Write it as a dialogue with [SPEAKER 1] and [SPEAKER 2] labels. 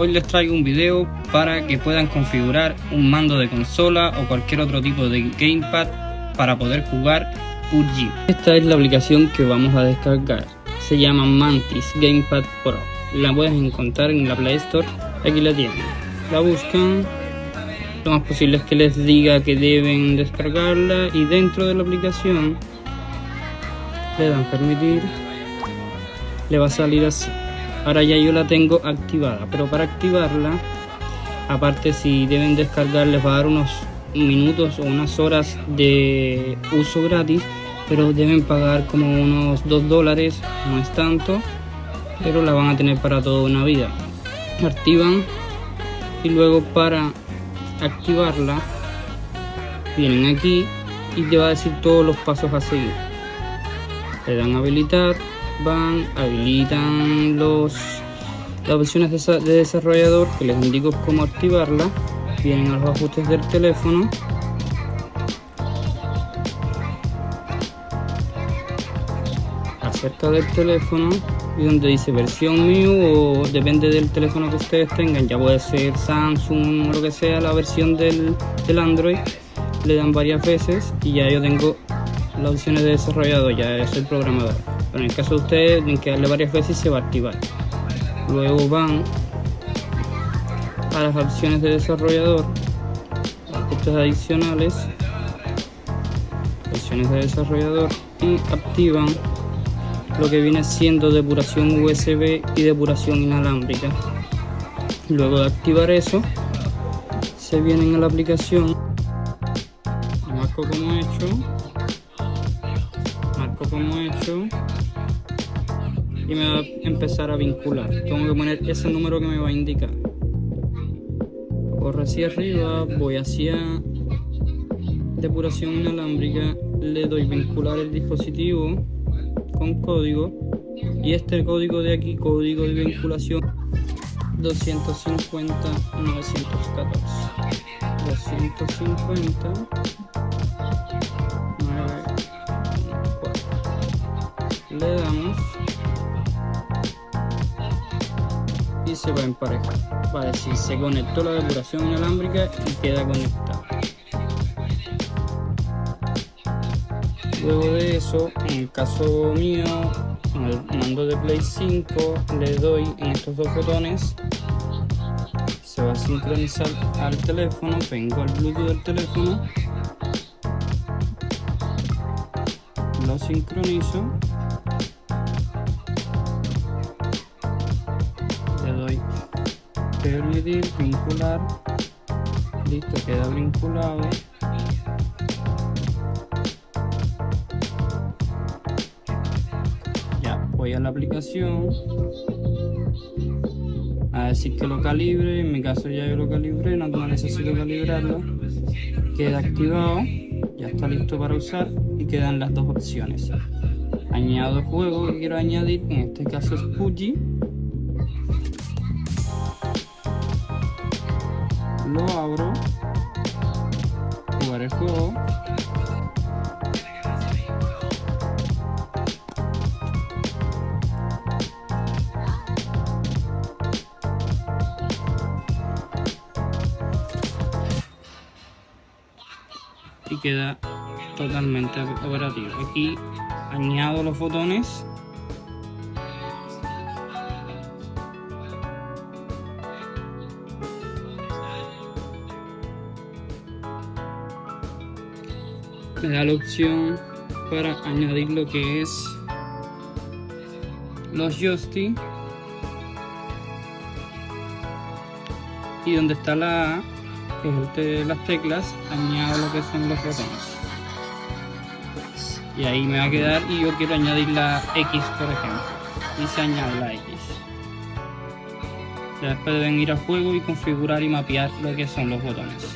[SPEAKER 1] Hoy les traigo un video para que puedan configurar un mando de consola o cualquier otro tipo de gamepad para poder jugar PUBG. Esta es la aplicación que vamos a descargar. Se llama Mantis Gamepad Pro. La puedes encontrar en la Play Store. Aquí la tienen. La buscan. Lo más posible es que les diga que deben descargarla y dentro de la aplicación le dan permitir. Le va a salir así. Ahora ya yo la tengo activada, pero para activarla, aparte si deben descargar, les va a dar unos minutos o unas horas de uso gratis, pero deben pagar como unos $2, no es tanto, pero la van a tener para toda una vida. Activan y luego para activarla vienen aquí y te va a decir todos los pasos a seguir. Le dan a habilitar. Habilitan las opciones de desarrollador, que les indico cómo activarla. Vienen a los ajustes del teléfono, acerca del teléfono y donde dice versión MIUI, o depende del teléfono que ustedes tengan, ya puede ser Samsung o lo que sea, la versión del Android. Le dan varias veces y ya yo tengo las opciones de desarrollador, ya soy programador. Pero en el caso de ustedes, tienen que darle varias veces y se va a activar. Luego van a las opciones de desarrollador, ajustes adicionales, opciones de desarrollador, y activan lo que viene siendo depuración USB y depuración inalámbrica. Luego de activar eso, se vienen a la aplicación, marco como hecho, y me va a empezar a vincular. Tengo que poner ese número que me va a indicar. Corro hacia arriba, voy hacia depuración inalámbrica, le doy vincular el dispositivo con código, y este código de aquí, código de vinculación 250 914 250 le damos y se va a emparejar. Va a decir se conectó la depuración inalámbrica y queda conectado. Luego de eso, en el caso mío, en el mando de Play 5, le doy en estos dos botones, se va a sincronizar al teléfono. Vengo al Bluetooth del teléfono, lo sincronizo, le doy permitir, vincular, listo, queda vinculado. Ya voy a la aplicación a decir que lo calibre. En mi caso ya yo lo calibré, no necesito calibrarlo. Queda activado, ya está listo para usar y quedan las dos opciones. Añado juego que quiero añadir, en este caso es PUBG. Lo abro, jugar el juego, y queda totalmente operativo. Aquí añado los botones, me da la opción para añadir lo que es los joystick, y donde está la A, que es el de las teclas, añado lo que son los botones, y ahí me va a quedar. Y yo quiero añadir la X, por ejemplo, y se añade la X. Ya después deben ir al juego y configurar y mapear lo que son los botones.